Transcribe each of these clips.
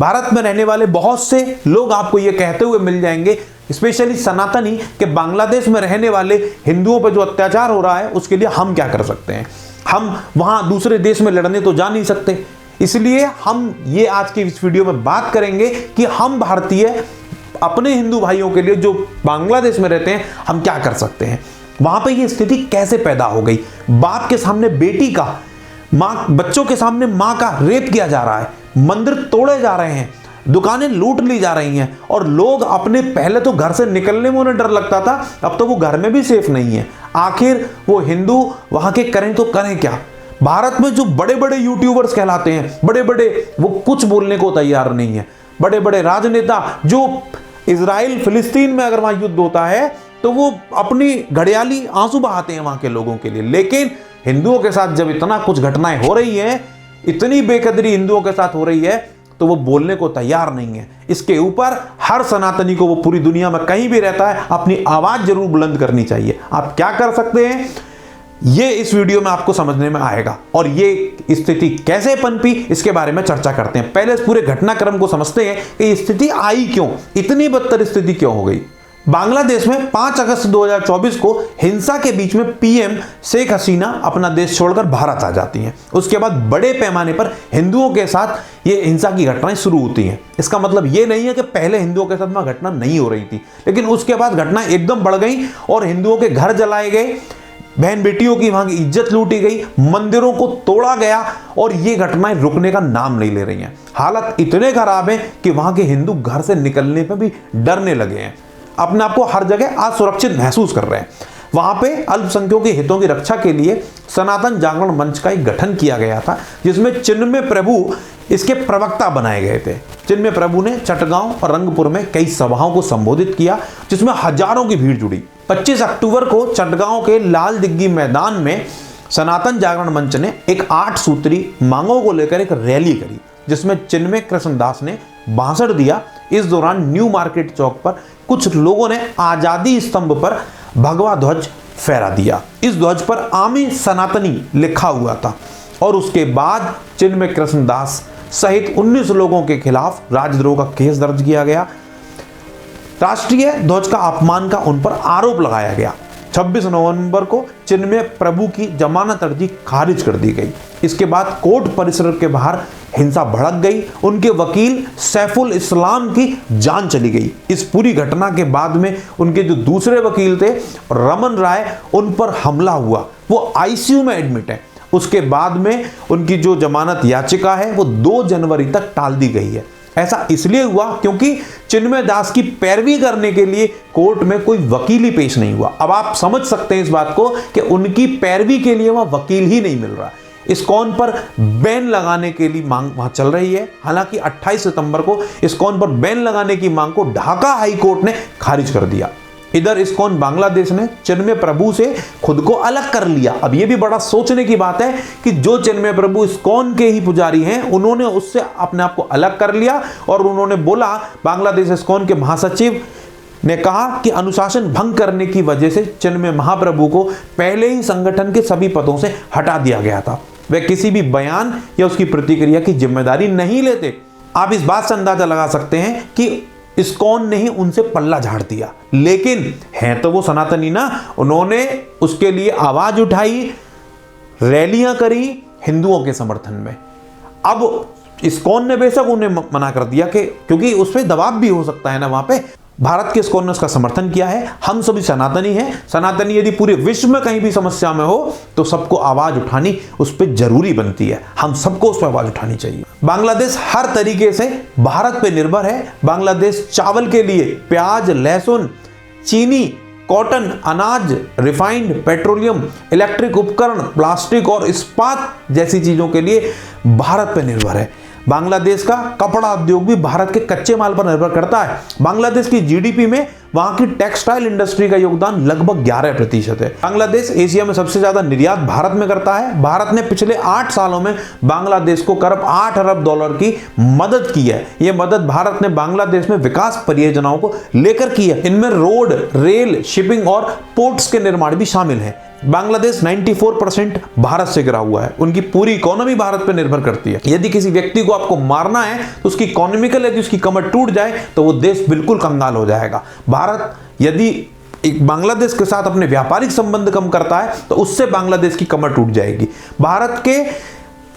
भारत में रहने वाले बहुत से लोग आपको ये कहते हुए मिल जाएंगे, स्पेशली सनातनी, कि बांग्लादेश में रहने वाले हिंदुओं पर जो अत्याचार हो रहा है उसके लिए हम क्या कर सकते हैं। हम वहां दूसरे देश में लड़ने तो जा नहीं सकते, इसलिए हम ये आज की इस वीडियो में बात करेंगे कि हम भारतीय अपने हिंदू भाइयों के लिए जो बांग्लादेश में रहते हैं हम क्या कर सकते हैं। वहां पे ये स्थिति कैसे पैदा हो गई, बाप के सामने बेटी का, माँ बच्चों के सामने माँ का रेप किया जा रहा है, मंदिर तोड़े जा रहे हैं, दुकानें लूट ली जा रही हैं, और लोग अपने, पहले तो घर से निकलने में उन्हें डर लगता था, अब तो वो घर में भी सेफ नहीं है। आखिर वो हिंदू वहां के करें तो करें क्या। भारत में जो बड़े बड़े यूट्यूबर्स कहलाते हैं, बड़े बड़े, वो कुछ बोलने को तैयार नहीं है। बड़े बड़े राजनेता जो इजराइल फिलिस्तीन में अगर वहां युद्ध होता है तो वो अपनी घड़ियाली आंसू बहाते हैं वहां के लोगों के लिए, लेकिन हिंदुओं के साथ जब इतना कुछ घटनाएं हो रही हैं, इतनी बेकदरी हिंदुओं के साथ हो रही है, तो वो बोलने को तैयार नहीं है। इसके ऊपर हर सनातनी को, वो पूरी दुनिया में कहीं भी रहता है, अपनी आवाज जरूर बुलंद करनी चाहिए। आप क्या कर सकते हैं ये इस वीडियो में आपको समझने में आएगा, और ये स्थिति कैसे पनपी इसके बारे में चर्चा करते हैं। पहले इस पूरे घटनाक्रम को समझते हैं कि स्थिति आई क्यों, इतनी बदतर स्थिति क्यों हो गई। बांग्लादेश में 5 अगस्त 2024 को हिंसा के बीच में पीएम शेख हसीना अपना देश छोड़कर भारत आ जाती हैं। उसके बाद बड़े पैमाने पर हिंदुओं के साथ ये हिंसा की घटनाएं शुरू होती हैं। इसका मतलब ये नहीं है कि पहले हिंदुओं के साथ में घटना नहीं हो रही थी, लेकिन उसके बाद घटना एकदम बढ़ गई और हिंदुओं के घर जलाए गए, बहन बेटियों की वहां की इज्जत लूटी गई, मंदिरों को तोड़ा गया, और ये घटनाएं रुकने का नाम नहीं ले रही हैं। हालत इतने खराब है कि वहां के हिंदू घर से निकलने पर भी डरने लगे हैं, अपने आप को हर जगह असुरक्षित महसूस कर रहे हैं। वहां पे अल्पसंख्यकों के हितों की रक्षा के लिए सनातन जागरण मंच का एक गठन किया गया था, जिसमें चिन्मय प्रभु इसके प्रवक्ता बनाए गए थे। चिन्मय प्रभु ने चटगांव और रंगपुर में कई सभाओं को संबोधित किया, जिसमें हजारों की भीड़ जुड़ी। 25 अक्टूबर को चटगांव के लाल दिग्गी मैदान में सनातन जागरण मंच ने एक 8 सूत्री मांगों को लेकर एक रैली करी, जिसमें चिन्मय कृष्णदास ने भाषण दिया। इस दौरान न्यू मार्केट चौक पर कुछ लोगों ने आजादी स्तंभ पर भगवा ध्वज फहरा दिया। इस ध्वज पर आमी सनातनी लिखा हुआ था, और उसके बाद चिन्मय कृष्णदास सहित 19 लोगों के खिलाफ राजद्रोह का केस दर्ज किया गया। राष्ट्रीय ध्वज का अपमान का उन पर आरोप लगाया गया। 26 नवंबर को चिन्मय प्रभु की जमानत अर्जी खारिज कर दी गई। इसके बाद कोर्ट परिसर के बाहर हिंसा भड़क गई। उनके वकील सैफुल इस्लाम की जान चली गई। इस पूरी घटना के बाद में उनके जो दूसरे वकील थे रमन राय, उन पर हमला हुआ, वो आईसीयू में एडमिट है। उसके बाद में उनकी जो जमानत याचिका है वो 2 जनवरी तक टाल दी गई है। ऐसा इसलिए हुआ क्योंकि चिन्मय दास की पैरवी करने के लिए कोर्ट में कोई वकील ही पेश नहीं हुआ। अब आप समझ सकते हैं इस बात को कि उनकी पैरवी के लिए वहां वकील ही नहीं मिल रहा। इस्कॉन पर बैन लगाने के लिए मांग वहां चल रही है। हालांकि 28 सितंबर को इस्कॉन पर बैन लगाने की मांग को ढाका हाई कोर्ट ने खारिज कर दिया। इधर इस्कॉन बांग्लादेश ने चिन्मय प्रभु से खुद को अलग कर लिया। अब यह भी बड़ा सोचने की बात है कि जो चिन्मय प्रभु इस्कॉन के ही पुजारी हैं, उन्होंने उससे अपने आप को अलग कर लिया, और उन्होंने बोला, बांग्लादेश इस्कॉन के महासचिव ने कहा कि अनुशासन भंग करने की वजह से चिन्मय महाप्रभु को पहले ही संगठन के सभी पदों से हटा दिया गया था। वे किसी भी बयान या उसकी प्रतिक्रिया की जिम्मेदारी नहीं लेते। आप इस बात से अंदाजा लगा सकते हैं कि इस्कॉन ने ही उनसे पल्ला झाड़ दिया, लेकिन हैं तो वो सनातनी ना। उन्होंने उसके लिए आवाज उठाई, रैलियां करी हिंदुओं के समर्थन में। अब इस्कॉन ने बेशक उन्हें मना कर दिया कि क्योंकि उस पर दबाव भी हो सकता है ना, वहां पे भारत के इस्कॉन ने उसका समर्थन किया है। हम सभी सनातनी हैं। सनातनी यदि पूरे विश्व में कहीं भी समस्या में हो तो सबको आवाज उठानी उस पर जरूरी बनती है। हम सबको उस पर आवाज उठानी चाहिए। बांग्लादेश हर तरीके से भारत पे निर्भर है। बांग्लादेश चावल के लिए प्याज, लहसुन, चीनी, कॉटन, अनाज, रिफाइंड पेट्रोलियम, इलेक्ट्रिक उपकरण, प्लास्टिक और इस्पात जैसी चीजों के लिए भारत पर निर्भर है। बांग्लादेश का कपड़ा उद्योग भी भारत के कच्चे माल पर निर्भर करता है। बांग्लादेश की जीडीपी में वहां की टेक्सटाइल इंडस्ट्री का योगदान लगभग 11% है। बांग्लादेश एशिया में सबसे ज्यादा निर्यात भारत में करता है। भारत ने पिछले 8 सालों में बांग्लादेश को करीब $8 अरब की मदद की है। यह मदद भारत ने बांग्लादेश में विकास परियोजनाओं को लेकर की है। इनमें रोड, रेल, शिपिंग और पोर्ट्स के निर्माण भी शामिल है। बांग्लादेश 94% भारत से घिरा हुआ है, उनकी पूरी इकोनॉमी भारत पर निर्भर करती है। यदि किसी व्यक्ति को आपको मारना है तो उसकी इकोनॉमिकल यदि उसकी कमर टूट जाए तो वो देश बिल्कुल कंगाल हो जाएगा। भारत यदि एक बांग्लादेश के साथ अपने व्यापारिक संबंध कम करता है तो उससे बांग्लादेश की कमर टूट जाएगी। भारत के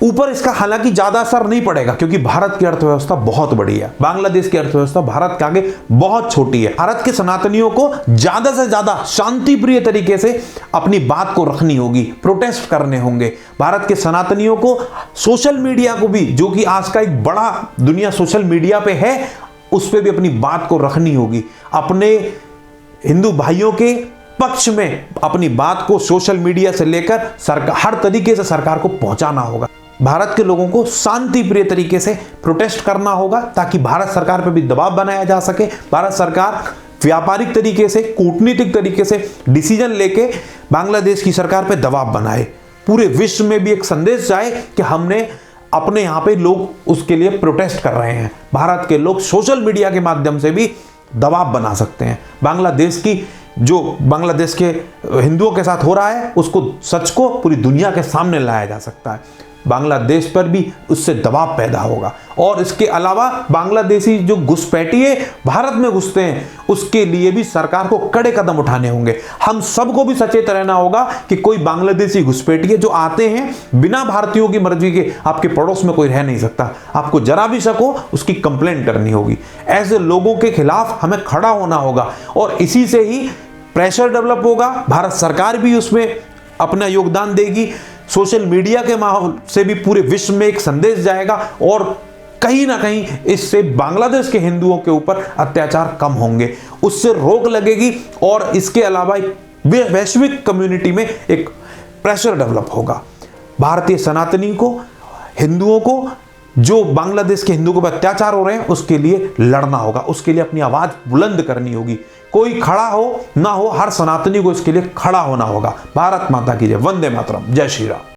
ऊपर इसका हालांकि ज्यादा असर नहीं पड़ेगा क्योंकि भारत की अर्थव्यवस्था बहुत बड़ी है, बांग्लादेश की अर्थव्यवस्था भारत के आगे बहुत छोटी है। भारत के सनातनियों को ज्यादा से ज्यादा शांति प्रिय तरीके से अपनी बात को रखनी होगी, प्रोटेस्ट करने होंगे। भारत के सनातनियों को सोशल मीडिया को भी, जो कि आज का एक बड़ा दुनिया सोशल मीडिया पे है, उस पर भी अपनी बात को रखनी होगी। अपने हिंदू भाइयों के पक्ष में अपनी बात को सोशल मीडिया से लेकर सरकार हर तरीके से सरकार को पहुंचाना होगा। भारत के लोगों को शांति प्रिय तरीके से प्रोटेस्ट करना होगा ताकि भारत सरकार पर भी दबाव बनाया जा सके। भारत सरकार व्यापारिक तरीके से, कूटनीतिक तरीके से डिसीजन लेके बांग्लादेश की सरकार पर दबाव बनाए, पूरे विश्व में भी एक संदेश जाए कि हमने अपने यहाँ पे लोग उसके लिए प्रोटेस्ट कर रहे हैं। भारत के लोग सोशल मीडिया के माध्यम से भी दबाव बना सकते हैं। बांग्लादेश की जो बांग्लादेश के हिंदुओं के साथ हो रहा है उसको, सच को पूरी दुनिया के सामने लाया जा सकता है। बांग्लादेश पर भी उससे दबाव पैदा होगा। और इसके अलावा बांग्लादेशी जो घुसपैठिए भारत में घुसते हैं उसके लिए भी सरकार को कड़े कदम उठाने होंगे। हम सबको भी सचेत रहना होगा कि कोई बांग्लादेशी घुसपैठिए जो आते हैं बिना भारतीयों की मर्जी के, आपके पड़ोस में कोई रह नहीं सकता, आपको जरा भी शक हो उसकी कंप्लेंट करनी होगी। ऐसे लोगों के खिलाफ हमें खड़ा होना होगा और इसी से ही प्रेशर डेवलप होगा। भारत सरकार भी उसमें अपना योगदान देगी। सोशल मीडिया के माहौल से भी पूरे विश्व में एक संदेश जाएगा और कहीं ना कहीं इससे बांग्लादेश के हिंदुओं के ऊपर अत्याचार कम होंगे, उससे रोक लगेगी और इसके अलावा वैश्विक कम्युनिटी में एक प्रेशर डेवलप होगा। भारतीय सनातनी को, हिंदुओं को, जो बांग्लादेश के हिंदुओं पर अत्याचार हो रहे हैं उसके लिए लड़ना होगा, उसके लिए अपनी आवाज बुलंद करनी होगी। कोई खड़ा हो ना हो, हर सनातनी को इसके लिए खड़ा होना होगा। भारत माता की जय। वंदे मातरम। जय श्री राम।